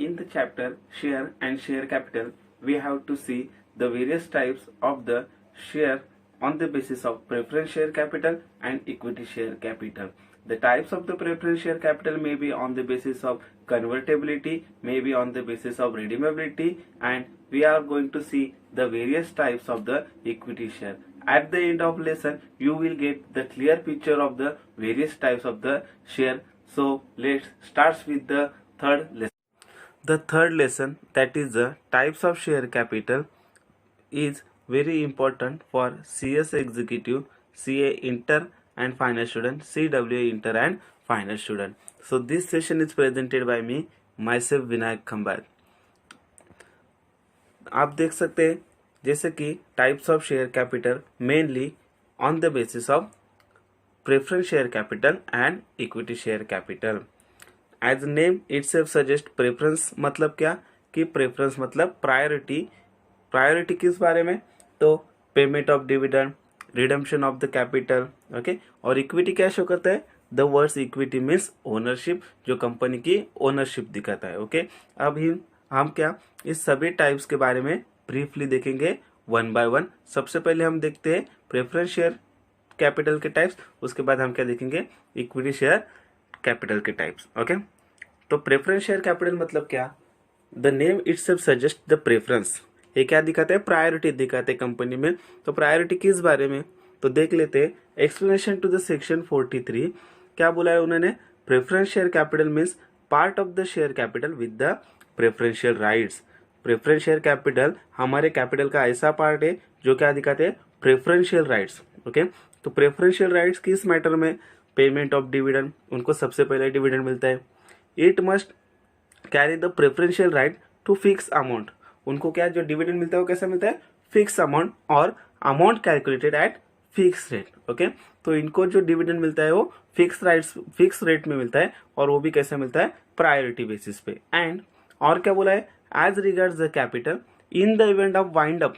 In the chapter Share and Share Capital, we have to see the various types of the share on the basis of preference share capital and equity share capital. The types of the preference share capital may be on the basis of convertibility, may be on the basis of redeemability, and we are going to see the various types of the equity share. At the end of lesson, you will get the clear picture of the various types of the share. So let's start with the third lesson. The third lesson, that is the types of share capital, is very important for CS executive, CA inter and final student, CWA inter and final student. So this session is presented by me, myself Vinayak Khambhat. आप देख सकते हैं जैसे कि types of share capital mainly on the basis of preference share capital and equity share capital. As name itself suggest, preference मतलब क्या कि preference मतलब प्रायोरिटी. प्रायोरिटी किस बारे में? तो payment of dividend, redemption of the capital. Okay. और equity क्या शो करता है? The words equity means ownership, जो कंपनी की ओनरशिप दिखाता है. ओके. अब हम क्या इस सभी टाइप्स के बारे में ब्रीफली देखेंगे वन बाय वन. सबसे पहले हम देखते हैं प्रेफरेंस शेयर कैपिटल के टाइप्स, उसके बाद हम क्या देखेंगे? इक्विटी शेयर कैपिटल के टाइप्स. ओके. तो प्रेफरेंस शेयर कैपिटल मतलब क्या? The name itself suggest the preference. ये क्या दिखाते हैं? प्रायोरिटी दिखाते हैं कंपनी में. तो प्रायोरिटी किस बारे में? तो देख लेते हैं. Explanation to the section 43. क्या बोला है उन्होंने? Preference share capital means part of the share capital with the preferential rights. Preference share capital हमारे कैपिटल का ऐसा पार्ट है जो क्या दिखाते हैं? Preferential rights. ओके. तो प्रेफरेंशियल राइट्स किस मैटर में? Payment of dividend. उनको सबसे पहले डिविडेंड मिलता है. It must carry the preferential right to fix amount. उनको क्या जो डिविडेंड मिलता है वो कैसा मिलता है? फिक्स अमाउंट, और amount calculated at fix rate. Okay. तो इनको जो डिविडेंड मिलता है वो फिक्स रेट में मिलता है, और वो भी कैसे मिलता है? प्रायोरिटी बेसिस पे. एंड और क्या बोला है? As regards the capital in the event of wind up.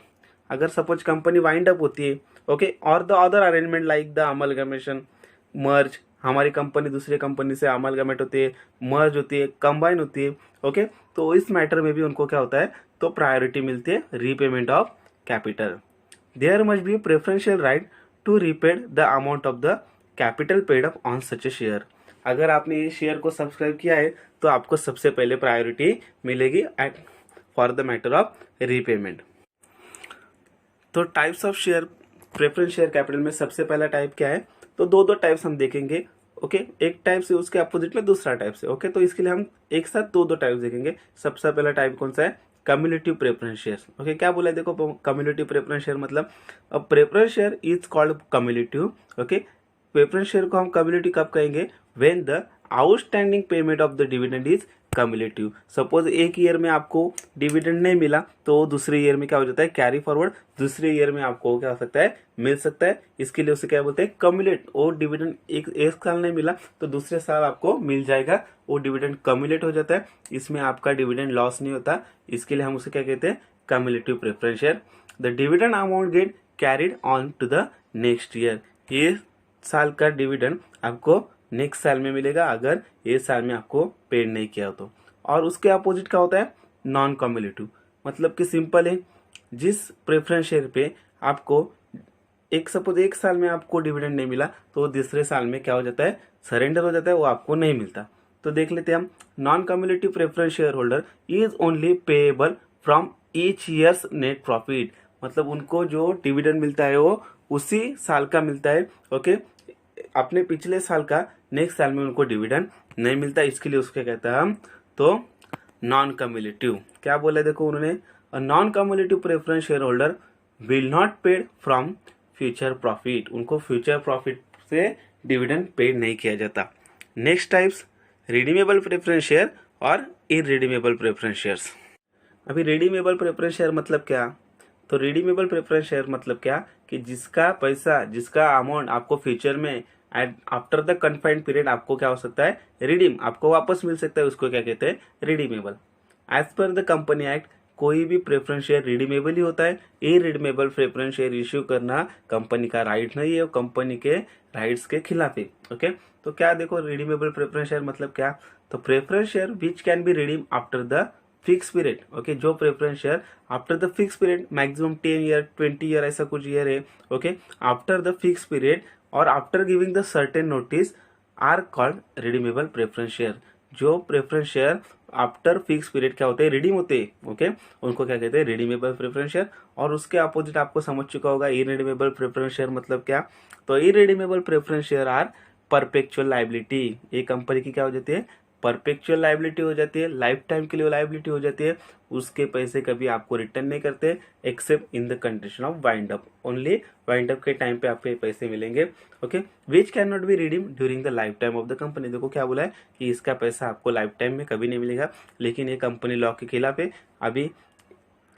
अगर सपोज कंपनी वाइंड अप होती है, ओके, और the other arrangement like the amalgamation, merge, हमारी कंपनी दूसरी कंपनी से अमलगमेट होती है, मर्ज होती है, कंबाइन होती है. ओके. तो इस मैटर में भी उनको क्या होता है? तो प्रायोरिटी मिलती है repayment of capital. There must be preferential right to repaid the amount of the capital paid up on such a share. अगर आपने ये शेयर को सब्सक्राइब किया है तो आपको सबसे पहले प्रायोरिटी मिलेगी for the matter of repayment. तो types of share, preference share capital में सबसे पहला टाइप क्या है? तो दो टाइप्स हम देखेंगे. ओके. एक टाइप से उसके अपोजिट में दूसरा टाइप से. ओके. तो इसके लिए हम एक साथ दो टाइप्स देखेंगे. सबसे पहला टाइप कौन सा है? Cumulative preference share. ओके. क्या बोला है? देखो, कम्युलेटिव प्रेफरेंस शेयर मतलब preference share is called cumulative. Okay. Preference share को हम कम्युलेटिव कब कहेंगे? When the outstanding payment of the dividend is cumulative. Suppose एक ईयर में आपको डिविडेंड नहीं मिला तो दूसरे ईयर में क्या हो जाता है? Carry forward. दूसरे ईयर में आपको क्या हो सकता है? मिल सकता है. इसके लिए उसे क्या बोलते हैं? कम्युलेट. और डिविडेंड एक साल नहीं मिला तो दूसरे साल आपको मिल जाएगा, वो डिविडेंड कम्युलेट हो जाता है. इसमें आपका डिविडेंड लॉस नहीं होता. इसके लिए हम उसे क्या कहते हैं? Cumulative preference share. The dividend amount get carried on to the next year. ये साल का डिविडेंड आपको नेक्स्ट साल में मिलेगा अगर ये साल में आपको पेड नहीं किया हो तो. और उसके अपोजिट क्या होता है? Non cumulative. मतलब कि सिंपल है, जिस प्रेफरेंस शेयर पे आपको सपोज एक साल में आपको डिविडेंड नहीं मिला तो दूसरे साल में क्या हो जाता है? सरेंडर हो जाता है, वो आपको नहीं मिलता. तो देख लेते हैं हम. Non cumulative preference share holder is only payable from each years net profit. मतलब उनको जो डिविडेंड मिलता है वो उसी साल का मिलता है. ओके. अपने पिछले साल का नेक्स्ट साल में उनको डिविडेंड नहीं मिलता. इसके लिए उसके कहते हैं हम तो नॉन कम्युलेटिव. क्या बोला है? देखो उन्होंने, non cumulative preference share holder will not paid from future profit. उनको फ्यूचर प्रॉफिट से डिविडेंड पेड नहीं किया जाता. Next types, redeemable preference share और इरिडीमेबल प्रेफरेंस शेयर्स. अभी रिडीमेबल प्रेफरेंस शेयर मतलब क्या? तो रिडीमेबल प्रेफरेंस शेयर मतलब क्या कि जिसका पैसा, जिसका अमाउंट आपको फ्यूचर में आफ्टर द कन्फाइंड पीरियड आपको क्या हो सकता है? रिडीम, आपको वापस मिल सकता है. उसको क्या कहते हैं? Redeemable. As per the company act कोई भी प्रेफरेंस शेयर रिडीमेबल ही होता है। इरिडीमेबल प्रेफरेंस शेयर इश्यू करना कंपनी का राइट नहीं है और कंपनी के राइट्स के खिलाफ है। ओके, तो क्या देखो रिडीमेबल प्रेफरेंस शेयर मतलब क्या, तो preference share which can be redeem after the fix period. Okay, जो preference share after the fix period, maximum 10 year 20 year ऐसा कुछ ईयर है। Okay, after the fix period और after giving the certain notice are called redeemable preference share. जो preference share after fix period क्या होते हैं, redeem होते हैं। ओके, उनको क्या कहते हैं, रिडीमेबल प्रेफरेंस शेयर। और उसके अपोजिट आपको समझ चुका होगा इरिडीमेबल प्रेफरेंस शेयर मतलब क्या। तो irredeemable preference share are perpetual liability. ये कंपनी की क्या हो जाती है, परपेचुअल लाइबिलिटी हो जाती है, लाइफ टाइम के लिए लाइबिलिटी हो जाती है। उसके पैसे कभी आपको रिटर्न नहीं करते accept in the condition of wind up. Only wind up के टाइम पे आपको ये पैसे मिलेंगे। Okay, which can not be redeem during the life time of the company. देखो क्या बोला है कि इसका पैसा आपको लाइफ टाइम में कभी नहीं मिलेगा, लेकिन ये कंपनी लॉ के खिलाफ है। अभी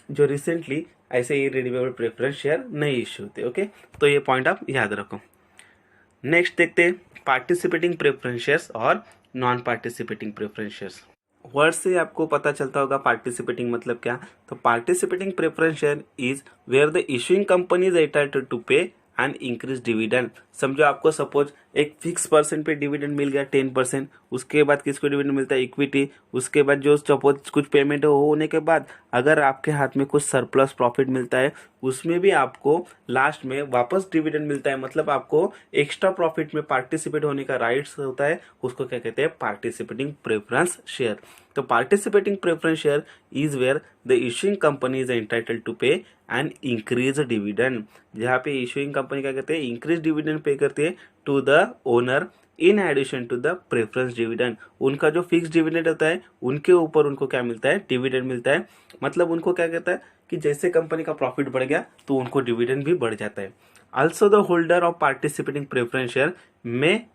जो रिसेंटली ऐसे इरिडीमेबल प्रेफरेंस शेयर नहीं इश्यू होते। ओके, तो ये पॉइंट आप याद रखो। नेक्स्ट देखते हैं पार्टिसिपेटिंग प्रेफरेंस शेयर्स और non participating preference shares. Word से आपको पता चलता होगा पार्टिसिपेटिंग मतलब क्या। तो participating preference share is where the issuing company is entitled to pay and increase dividend. समझो आपको सपोज एक फिक्स परसेंट पे डिविडेंड मिल गया 10%, उसके बाद किसको डिविडेंड मिलता है, इक्विटी। उसके बाद जो सपोज कुछ पेमेंट होने के बाद अगर आपके हाथ में कुछ सरप्लस प्रॉफिट मिलता है, उसमें भी आपको लास्ट में वापस डिविडेंड मिलता है, मतलब आपको एक्स्ट्रा प्रॉफिट में पार्टिसिपेट होने का राइट्स होता है। उसको क्या कहते हैं, पार्टिसिपेटिंग प्रेफरेंस शेयर। तो participating preference share is where the issuing company is entitled to pay and increase dividend. जहाँ पे इशूइंग कंपनी क्या कहते हैं, इंक्रीज डिविडेंड पे करती है to the owner in addition to the preference dividend. उनका जो फिक्स डिविडेंड होता है उनके ऊपर उनको क्या मिलता है, डिविडेंड मिलता है। मतलब उनको क्या कहता है कि जैसे कंपनी का प्रॉफिट बढ़ गया तो उनको डिविडेंड भी बढ़ जाता है। Also the holder of participating preference share में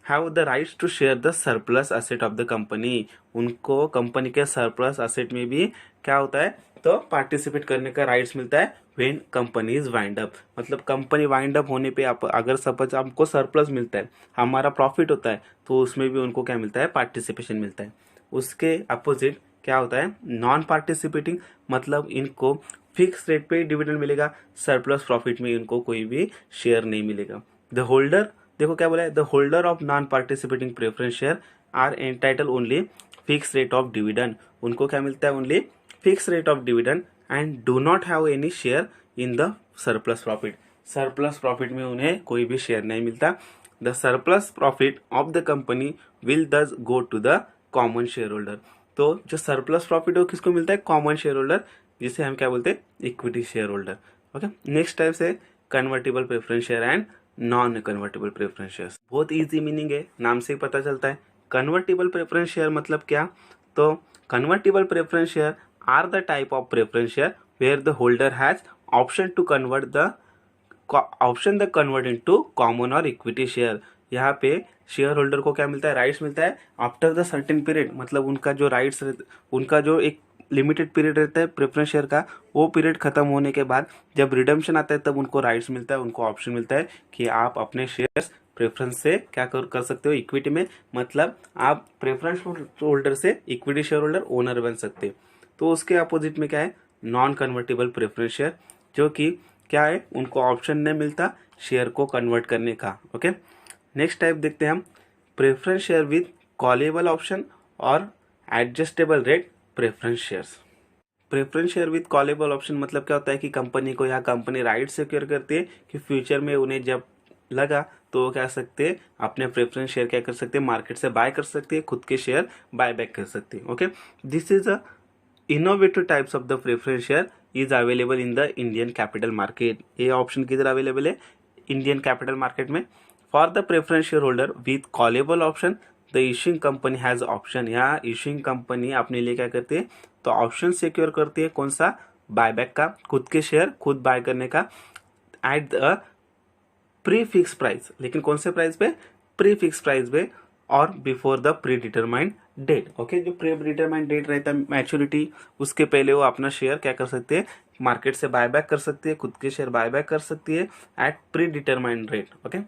have the rights to share the surplus asset of the company. उनको कंपनी के सरप्लस एसेट में भी क्या होता है, तो पार्टिसिपेट करने का राइट्स मिलता है when company is wind up. मतलब कंपनी वाइंड अप होने पे आप अगर सपोज आपको सरप्लस मिलता है, हमारा प्रॉफिट होता है, तो उसमें भी उनको क्या मिलता है, पार्टिसिपेशन मिलता है। उसके अपोजिट क्या होता है, नॉन पार्टिसिपेटिंग, मतलब इनको फिक्स रेट पे डिविडेंड मिलेगा, सरप्लस प्रॉफिट में इनको कोई भी शेयर नहीं मिलेगा। द होल्डर, देखो क्या बोला है, the holder of non participating preference share are entitle only fix rate of dividend. उनको क्या मिलता है, only fix rate of dividend and do not have any share in the surplus profit. Surplus profit में उन्हें कोई भी share नहीं मिलता। The surplus profit of the company will thus go to the common share holder. तो जो surplus profit हो किसको मिलता है, कॉमन शेयर होल्डर, जिसे हम क्या बोलते हैं, equity share holder. Okay, next type से convertible preference share and non convertible preference shares. बहुत इजी मीनिंग है, नाम से ही पता चलता है। कन्वर्टेबल प्रेफरेंस शेयर मतलब क्या, तो convertible preference share are the type of preference share where the holder has option to convert the convert into common और इक्विटी शेयर। यहाँ पे शेयर होल्डर को क्या मिलता है, राइट्स मिलता है आफ्टर द सर्टेन पीरियड। मतलब उनका जो राइट्स, उनका जो एक लिमिटेड पीरियड रहता है प्रेफरेंस शेयर का, वो पीरियड खत्म होने के बाद जब रिडम्पशन आता है तब उनको राइट्स मिलता है, उनको ऑप्शन मिलता है कि आप अपने शेयर्स प्रेफरेंस से क्या कर सकते हो, इक्विटी में। मतलब आप प्रेफरेंस होल्डर से इक्विटी शेयर होल्डर ओनर बन सकते हो। तो उसके अपोजिट में क्या है, नॉन कन्वर्टेबल प्रेफरेंस शेयर, जो कि क्या है, उनको ऑप्शन नहीं मिलता शेयर को कन्वर्ट करने का। ओके, नेक्स्ट टाइप देखते हैं हम, preference share with callable option और adjustable rate preference shares. Preference share with callable option मतलब क्या होता है कि कंपनी को या कंपनी राइट सिक्योर करती है कि फ्यूचर में उन्हें जब लगा तो वो क्या सकते हैं, अपने प्रेफरेंस शेयर क्या कर सकते हैं, मार्केट से बाय कर सकते हैं, खुद के शेयर बाय बैक कर सकते हैं। Okay, this is a innovative types of the preference share is available in the Indian capital market. ये ऑप्शन किधर अवेलेबल है, इंडियन कैपिटल मार्केट में। For the preference share holder with callable option the issuing company has option. यहाँ issuing company अपने लिए क्या करती है, तो ऑप्शन सिक्योर करती है, कौन सा, बायबैक का, खुद के शेयर खुद बाय करने का, at the pre fix price. लेकिन कौन से प्राइस पे, प्री फिक्स प्राइस पे, और before the pre determined date. Okay, जो प्री डिटरमाइंड डेट रहता है मैच्योरिटी, उसके पहले वो अपना शेयर क्या कर सकते हैं, मार्केट से बायबैक कर सकती है, खुद के शेयर बायबैक कर सकती है at pre determined rate. Okay,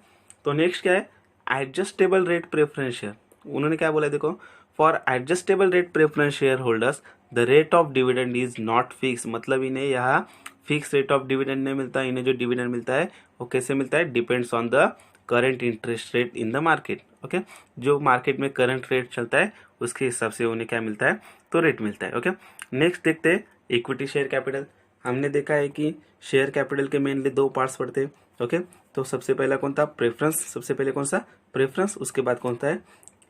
तो नेक्स्ट क्या है, एडजस्टेबल रेट प्रेफरेंस शेयर। उन्होंने क्या बोला, देखो, for adjustable rate preference share holders the rate of dividend is not fix, मतलब इन्हें यहाँ फिक्स रेट ऑफ डिविडेंड नहीं मिलता, इन्हें जो डिविडेंड मिलता है वो कैसे मिलता है, depends on the current interest rate in the market. Okay, जो मार्केट में करंट रेट चलता है उसके हिसाब से उन्हें क्या मिलता है, तो रेट मिलता है। ओके, नेक्स्ट देखते हैं इक्विटी शेयर कैपिटल। हमने देखा है कि शेयर कैपिटल के मेनली दो पार्ट्स पड़ते हैं। ओके, तो सबसे पहला कौन था, प्रेफरेंस, सबसे पहले कौन सा, प्रेफरेंस, उसके बाद कौन सा है,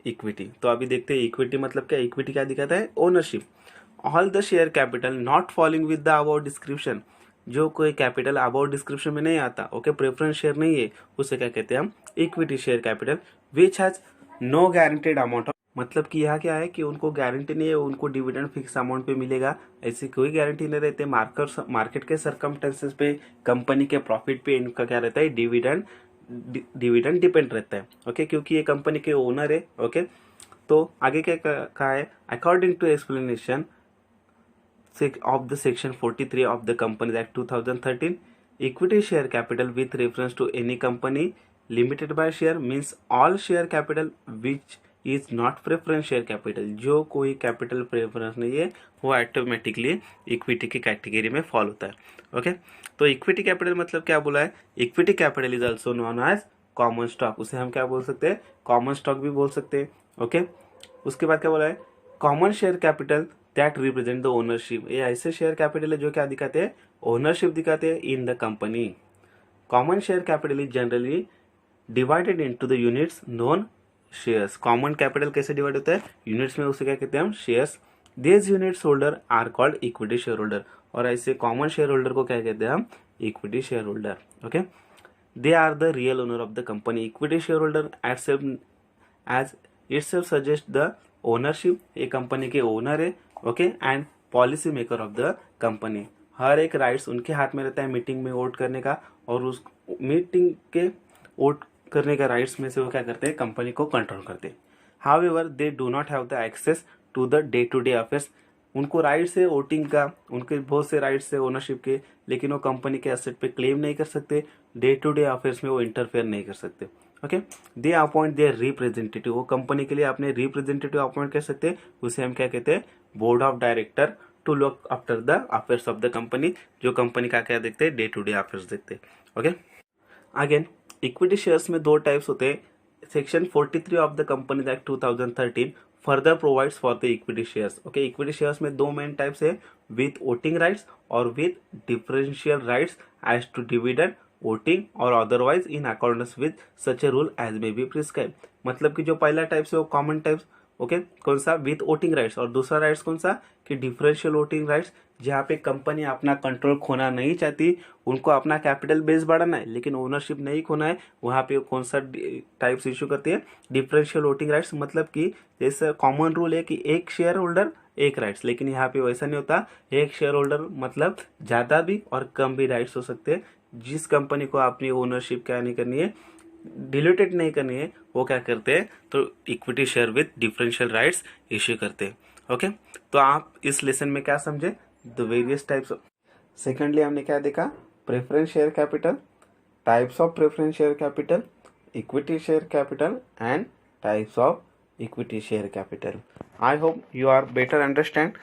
इक्विटी। तो अभी देखते हैं इक्विटी मतलब क्या, इक्विटी क्या दिखाता है, ownership. All the share capital not following with the about description, जो कोई कैपिटल अबाउट डिस्क्रिप्शन में नहीं आता, ओके, प्रेफरेंस शेयर नहीं है, उसे क्या कहते हैं हम, equity share capital, which has no guaranteed amount of, मतलब कि यहाँ क्या है कि उनको गारंटी नहीं है उनको डिविडेंड फिक्स अमाउंट पे मिलेगा, ऐसी कोई गारंटी नहीं रहती। मार्केट के सर्कमस्टेंसेस पे, कंपनी के प्रॉफिट पे इनका क्या रहता है, डिविडेंड डिपेंड रहता है। ओके, क्योंकि ये कंपनी के ओनर है। ओके, तो आगे क्या कहा है, according to explanation of the section 43 of the Companies Act 2013, equity share capital with reference to any company limited by share means all share capital which is not preference share capital, जो कोई capital preference नहीं है वो automatically equity की category में fall होता है। Okay, तो इक्विटी कैपिटल मतलब क्या बोला है, equity capital is also known as common stock, उसे हम क्या बोल सकते हैं, कॉमन स्टॉक भी बोल सकते हैं। ओके, उसके बाद क्या बोला है, common share capital that represent the ownership, ये ऐसे शेयर कैपिटल है जो क्या दिखाते हैं, ओनरशिप दिखाते हैं in the company. Common share capital is generally divided into the units known shares. Common capital कैसे डिवाइड होता है, यूनिट्स में, उसे क्या कहते हैं हम, shares. This units holder are called equity share holder, और ऐसे कॉमन शेयर होल्डर को क्या कहते हैं हम, equity share holder. Okay, they are the real owner of the company. Equity share holder as itself suggest the ownership, ये company के owner है। Okay, and policy maker of the company, हर एक राइट्स उनके हाथ में रहता है मीटिंग में वोट करने का, और उस मीटिंग के वोट करने का राइट्स में से वो क्या करते हैं, कंपनी को कंट्रोल करते हैं। However they do not have the access to the day to day affairs, उनको राइट्स है वोटिंग का, उनके बहुत से राइट्स है ओनरशिप के, लेकिन वो कंपनी के एसेट पे क्लेम नहीं कर सकते, डे टू डे अफेयर्स में वो इंटरफेयर नहीं कर सकते। Okay, they appoint their representative, वो कंपनी के लिए अपने रिप्रेजेंटेटिव अपॉइंट कर सकते हैं, उसे हम क्या कहते हैं, board of director, to look after the affairs of the company, जो कंपनी का क्या देखते हैं, डे टू डे अफेयर्स देखते हैं। ओके, अगेन इक्विटी शेयर्स में दो टाइप्स होते हैं। Section 43 of the companies act 2013 further provides for the equity shares. Okay, equity shares में दो मेन टाइप्स है, विथ वोटिंग राइट्स और with differential rights as to dividend, voting और otherwise in accordance with such a rule as may be prescribe. मतलब कि जो पहला types है वो कॉमन टाइप्स, ओके, कौन सा, विथ वोटिंग राइट्स, और दूसरा राइट्स कौन सा, कि डिफरेंशियल वोटिंग राइट्स, जहाँ पे कंपनी अपना कंट्रोल खोना नहीं चाहती, उनको अपना कैपिटल बेस बढ़ाना है लेकिन ओनरशिप नहीं खोना है, वहाँ पे कौन सा टाइप्स इशू करती है, डिफरेंशियल वोटिंग राइट्स। मतलब कि जैसे कॉमन रूल है कि एक शेयर होल्डर एक राइट्स, लेकिन यहाँ पे वैसा नहीं होता, एक शेयर होल्डर मतलब ज़्यादा भी और कम भी राइट्स हो सकते हैं। जिस कंपनी को अपनी ओनरशिप क्या नहीं करनी है, डिल्यूटेड नहीं करनी है, वो क्या करते हैं, तो equity share with differential rights issue करते हैं। ओके, तो आप इस लेसन में क्या समझे, the various types of, secondly हमने क्या देखा, preference share capital, types of preference share capital, equity share capital and types of equity share capital. I hope you are better understand